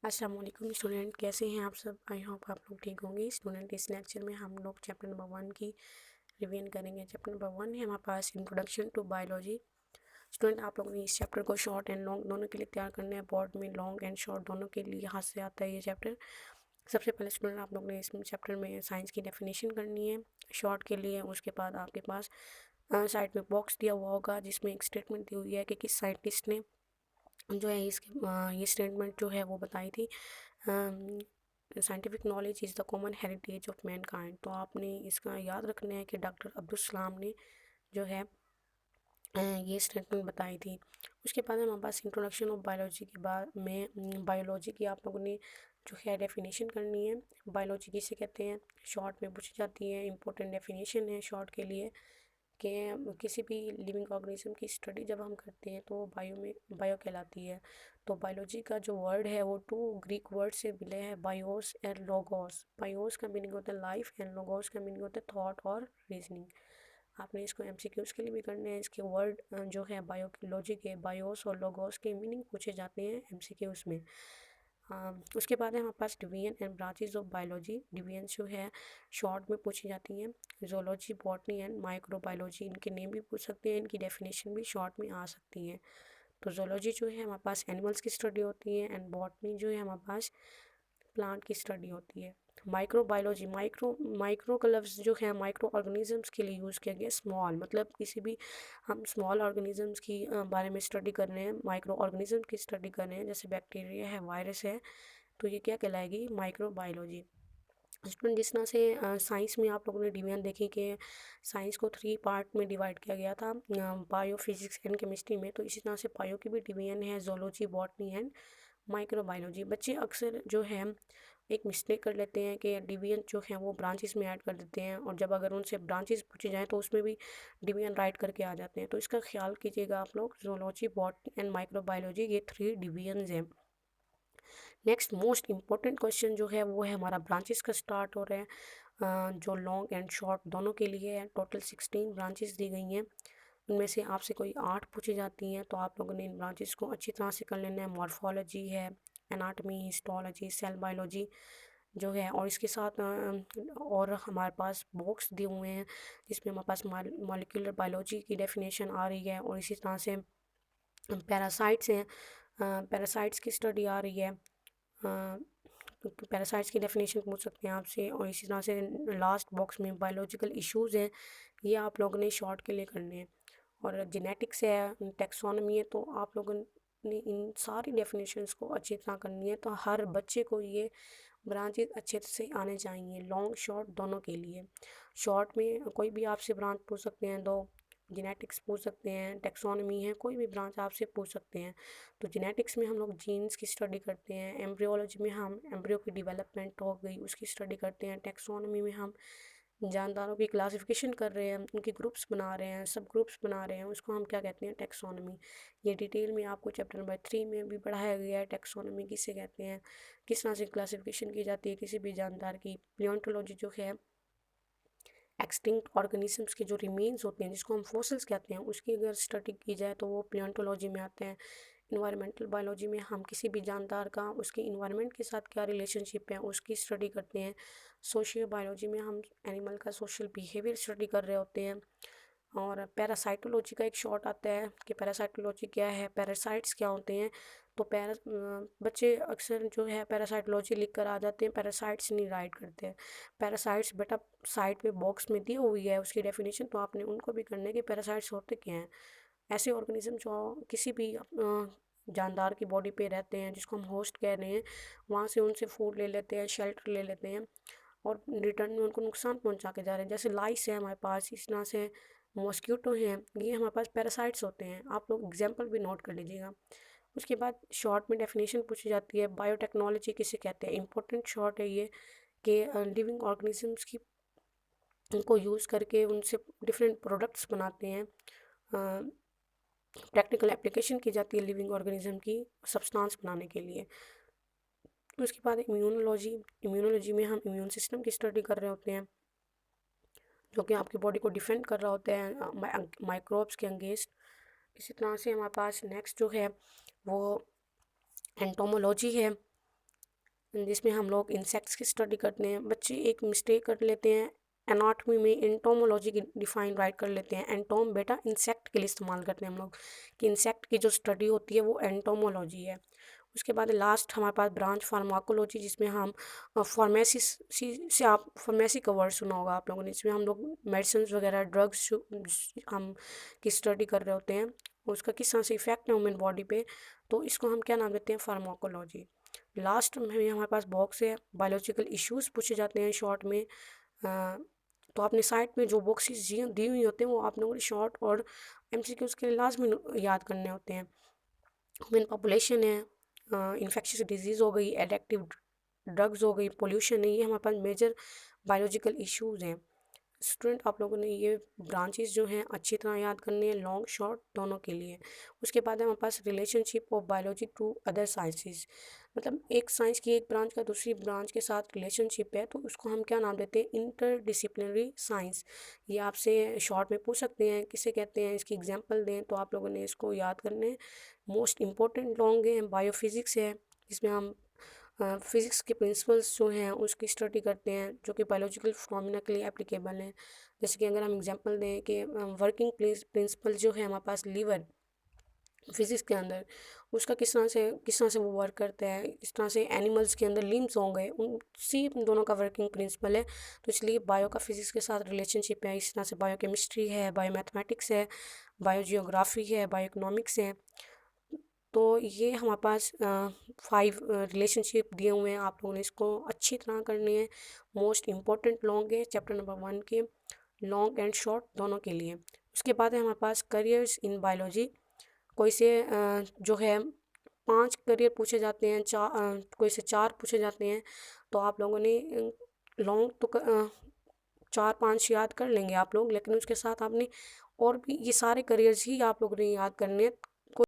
अस्सलाम वालेकुम स्टूडेंट, कैसे हैं आप सब। आई होप आप लोग ठीक होंगे। स्टूडेंट, इस लेक्चर में हम लोग चैप्टर नंबर 1 की रिवीजन करेंगे। चैप्टर नंबर 1 है हमारे पास इंट्रोडक्शन टू बायोलॉजी। स्टूडेंट, आप लोगों ने इस चैप्टर को शॉर्ट एंड लॉन्ग दोनों के लिए तैयार करना है। बोर्ड में लॉन्ग एंड शॉर्ट दोनों के लिए हाथ से आता है ये चैप्टर। सबसे पहले स्टूडेंट, आप लोग ने इस चैप्टर में साइंस की डेफिनेशन करनी है शॉर्ट के लिए। उसके बाद आपके पास साइड में बॉक्स दिया हुआ होगा जिसमें एक स्टेटमेंट दी हुई है कि किस साइंटिस्ट ने जो है ये स्टेटमेंट जो है वो बताई थी। Scientific knowledge is the common heritage of Mankind. तो आपने इसका याद रखना है कि डॉक्टर अब्दुल सलाम ने जो है ये स्टेटमेंट बताई थी। उसके बाद हमारे पास इंट्रोडक्शन ऑफ बायोलॉजी के बाद में बायोलॉजी की आप लोगों ने जो है डेफिनेशन करनी है। बायोलॉजी किसे कहते हैं, शॉर्ट में पूछी जाती है। इंपॉर्टेंट डेफिनेशन है शॉर्ट के लिए कि किसी भी लिविंग ऑर्गेनिज्म की स्टडी जब हम करते हैं तो बायो कहलाती है। तो बायोलॉजी का जो वर्ड है वो 2 ग्रीक वर्ड से मिले हैं, बायोस एंड लोगोस। बायोस का मीनिंग होता है लाइफ एंड लोगोस का मीनिंग होता है थॉट और रीजनिंग। आपने इसको एमसीक्यूज के लिए भी करने हैं। इसके वर्ड जो है बायोलॉजी के बायोस और लोगोस के मीनिंग पूछे जाते हैं एमसीक्यूज में। उसके बाद है हमारे पास division and branches of biology. Division जो है शॉर्ट में पूछी जाती हैं। जोलॉजी, बॉटनी एंड माइक्रोबायोलॉजी, इनके नेम भी पूछ सकते हैं, इनकी डेफिनेशन भी शॉर्ट में आ सकती है। तो जोलॉजी जो है हमारे पास एनिमल्स की स्टडी होती है एंड बॉटनी जो है हमारे पास प्लांट की स्टडी होती है। माइक्रोबायोलॉजी, माइक्रो का लफ्ज़ जो है माइक्रो ऑर्गेनिजम्स के लिए यूज़ किया गया। स्मॉल मतलब किसी भी हम स्मॉल ऑर्गेनिजम्स की बारे में स्टडी कर रहे हैं, माइक्रो ऑर्गेनिज्म की स्टडी कर रहे हैं, जैसे बैक्टीरिया है, वायरस है, तो ये क्या कहलाएगी, माइक्रोबायोलॉजी। स्टूडेंट, जिस तरह से साइंस में आप लोगों ने डिवीजन देखी कि साइंस को 3 पार्ट में डिवाइड किया गया था बायो, फिजिक्स एंड केमिस्ट्री में, तो इसी तरह से बायो की भी डिवीजन है जोलॉजी, बॉटनी एंड माइक्रोबायोलॉजी। बच्चे अक्सर जो है एक मिस्टेक कर लेते हैं कि डिवीजन जो है वो ब्रांचेस में ऐड कर देते हैं, और जब अगर उनसे ब्रांचेस पूछे जाएँ तो उसमें भी डिवीजन राइट करके आ जाते हैं। तो इसका ख्याल कीजिएगा आप लोग। जोलॉजी, बॉटनी एंड माइक्रोबायोलॉजी ये 3 डिवीजन्स हैं। नेक्स्ट मोस्ट इम्पोर्टेंट क्वेश्चन जो है वो है हमारा ब्रांचेस का स्टार्ट हो रहा है, जो लॉन्ग एंड शॉर्ट दोनों के लिए है। टोटल 16 ब्रांचेस दी गई हैं, उनमें से आपसे कोई 8 पूछी जाती हैं, तो आप लोगों ने इन ब्रांचेस को अच्छी तरह से कर लेना है। मॉर्फोलॉजी है, एनाटमी, हिस्टोलॉजी, सेल बायोलॉजी जो है, और इसके साथ और हमारे पास बॉक्स दिए हुए हैं जिसमें हमारे पास मॉलिक्यूलर बायोलॉजी की डेफिनेशन आ रही है, और इसी तरह से पैरासाइट्स हैं, पैरासाइट्स की स्टडी आ रही है। पैरासाइट्स की डेफिनेशन पूछ सकते हैं आपसे, और इसी तरह से लास्ट बॉक्स में बायोलॉजिकल इश्यूज हैं, ये आप लोगों ने शॉर्ट के लिए करने हैं। और जेनेटिक्स है, टैक्सोनॉमी है, तो आप लोगों ने इन सारी डेफिनेशंस को अच्छी तरह करनी है। तो हर बच्चे को ये ब्रांचेस अच्छे से आने चाहिए, लॉन्ग शॉर्ट दोनों के लिए। शॉर्ट में कोई भी आपसे ब्रांच पूछ सकते हैं, दो जेनेटिक्स पूछ सकते हैं, टैक्सोनॉमी है, कोई भी ब्रांच आपसे पूछ सकते हैं। तो जेनेटिक्स में हम लोग जीन्स की स्टडी करते हैं, एम्ब्रियोलॉजी में हम एम्ब्रियो की डेवलपमेंट हो गई उसकी स्टडी करते हैं, टैक्सोनॉमी में हम जानदारों की क्लासिफिकेशन कर रहे हैं, उनके ग्रुप्स बना रहे हैं, सब ग्रुप्स बना रहे हैं, उसको हम क्या कहते हैं, टैक्सोनॉमी। ये डिटेल में आपको चैप्टर नंबर 3 में भी पढ़ाया गया है, टैक्सोनॉमी किसे कहते हैं, किस तरह से क्लासिफिकेशन की जाती है किसी भी जानदार की। प्लियोन्टोलॉजी जो है एक्सटिंक्ट ऑर्गेनिजम्स के जो रिमेन्स होते हैं जिसको हम फॉसिल्स कहते हैं, उसकी अगर स्टडी की जाए तो वो प्लियोन्टोलॉजी में आते हैं। इन्वायरमेंटल बायोलॉजी में हम किसी भी जानदार का उसके इन्वायरमेंट के साथ क्या रिलेशनशिप है उसकी स्टडी करते हैं। सोशियो बायोलॉजी में हम एनिमल का सोशल बिहेवियर स्टडी कर रहे होते हैं। और पैरासाइटोलॉजी का एक शॉर्ट आता है कि पैरासाइटोलॉजी क्या है, पैरासाइट्स क्या होते हैं। तो बच्चे अक्सर जो है पैरासाइटोलॉजी लिख कर आ जाते हैं, पैरासाइट्स नहीं राइट करते हैं। पैरासाइट्स बेटा साइड पे बॉक्स में दी हुई है उसकी डेफिनेशन, तो आपने उनको भी करना है कि पैरासाइट्स होते क्या हैं। ऐसे ऑर्गेनिज्म जो किसी भी जानदार की बॉडी पे रहते हैं जिसको हम होस्ट कह रहे हैं, वहाँ से उनसे फूड ले लेते हैं, शेल्टर ले लेते हैं, और रिटर्न में उनको नुकसान पहुंचा के जा रहे हैं। जैसे लाइस है हमारे पास, इस तरह से मॉस्किटो हैं, ये हमारे पास पैरासाइट्स होते हैं। आप लोग एग्जांपल भी नोट कर लीजिएगा। उसके बाद शॉर्ट में डेफिनेशन पूछी जाती है, बायोटेक्नोलॉजी किसे कहते हैं। इंपॉर्टेंट शॉर्ट है ये कि लिविंग ऑर्गेनिजम्स की उनको यूज़ करके उनसे डिफरेंट प्रोडक्ट्स बनाते हैं। प्रैक्टिकल एप्लीकेशन की जाती है लिविंग ऑर्गेनिज्म की सब्सटेंस बनाने के लिए। उसके बाद इम्यूनोलॉजी, इम्यूनोलॉजी में हम इम्यून सिस्टम की स्टडी कर रहे होते हैं जो कि आपकी बॉडी को डिफेंड कर रहा होता है माइक्रोब्स के अगेंस्ट। इसी तरह से हमारे पास नेक्स्ट जो है वो एंटोमोलॉजी है, जिसमें हम लोग इंसेक्ट्स की स्टडी करते हैं। बच्चे एक मिस्टेक कर लेते हैं एनाटॉमी में, एंटोमोलॉजी की डिफाइन राइट कर लेते हैं। एंटोम बेटा इंसेक्ट के लिए इस्तेमाल करते हैं हम लोग, कि इंसेक्ट की जो स्टडी होती है वो एंटोमोलॉजी है। उसके बाद लास्ट हमारे पास ब्रांच फार्माकोलॉजी, जिसमें हम फार्मेसी से आप फार्मेसी का वर्ड सुना होगा आप लोगों ने, जिसमें हम लोग मेडिसिन वगैरह ड्रग्स हम की स्टडी कर रहे होते हैं, उसका किस तरह से इफेक्ट है ह्यूमन बॉडी पे, तो इसको हम क्या नाम देते हैं, फार्माकोलॉजी। लास्ट में हमारे पास बॉक्स है, बायोलॉजिकल इश्यूज पूछे जाते हैं शॉर्ट में। तो आपने साइट में जो बॉक्सेस दी हुई होते हैं वो आप लोगों ने शॉर्ट और एमसीक्यूज के लिए लाजमी याद करने होते हैं। ह्यूमन पॉपुलेशन है, इन्फेक्शियस डिजीज़ हो गई, एडिक्टिव ड्रग्स हो गई, पोल्यूशन है, ये हमारे पास मेजर बायोलॉजिकल इश्यूज़ हैं। स्टूडेंट आप लोगों ने ये ब्रांचेस जो हैं अच्छी तरह याद करनी है, लॉन्ग शॉर्ट दोनों के लिए। उसके बाद हमारे पास relationship of biology to other sciences, मतलब एक साइंस की एक ब्रांच का दूसरी ब्रांच के साथ रिलेशनशिप है, तो उसको हम क्या नाम देते हैं, इंटरडिसिप्लिनरी साइंस। ये आपसे शॉर्ट में पूछ सकते हैं किसे कहते हैं, इसकी एग्जांपल दें, तो आप लोगों ने इसको याद करने हैं। मोस्ट इंपॉर्टेंट लॉन्ग है बायोफिज़िक्स है, जिसमें हम फिज़िक्स के प्रिंसिपल्स जो हैं उसकी स्टडी करते हैं, जो कि बायोलॉजिकल फिनोमेना के लिए एप्लीकेबल हैं। जैसे कि अगर हम एग्जांपल दें कि वर्किंग प्रिंसिपल जो है हमारे पास लीवर फिज़िक्स के अंदर, उसका किस तरह से वो वर्क करता है, इस तरह से एनिमल्स के अंदर लिम्स हो गए, उसी दोनों का वर्किंग प्रिंसिपल है। तो इसलिए बायो का फिज़िक्स के साथ रिलेशनशिप है। इस तरह से बायो केमिस्ट्री है, बायो मैथमेटिक्स है, बायो जियोग्राफी है, बायो इकोनॉमिक्स है। तो ये हमारे पास 5 रिलेशनशिप दिए हुए हैं, आप लोगों ने इसको अच्छी तरह करनी है। मोस्ट इम्पोर्टेंट लॉन्ग है चैप्टर नंबर 1 के, लॉन्ग एंड शॉर्ट दोनों के लिए। उसके बाद है हमारे पास करियर्स इन बायोलॉजी, कोई से जो है 5 करियर पूछे जाते हैं, कोई से 4 पूछे जाते हैं। तो आप लोगों ने लॉन्ग तो 4-5 याद कर लेंगे आप लोग, लेकिन उसके साथ आपने और भी ये सारे करियर्स ही आप लोगों ने याद करने हैं।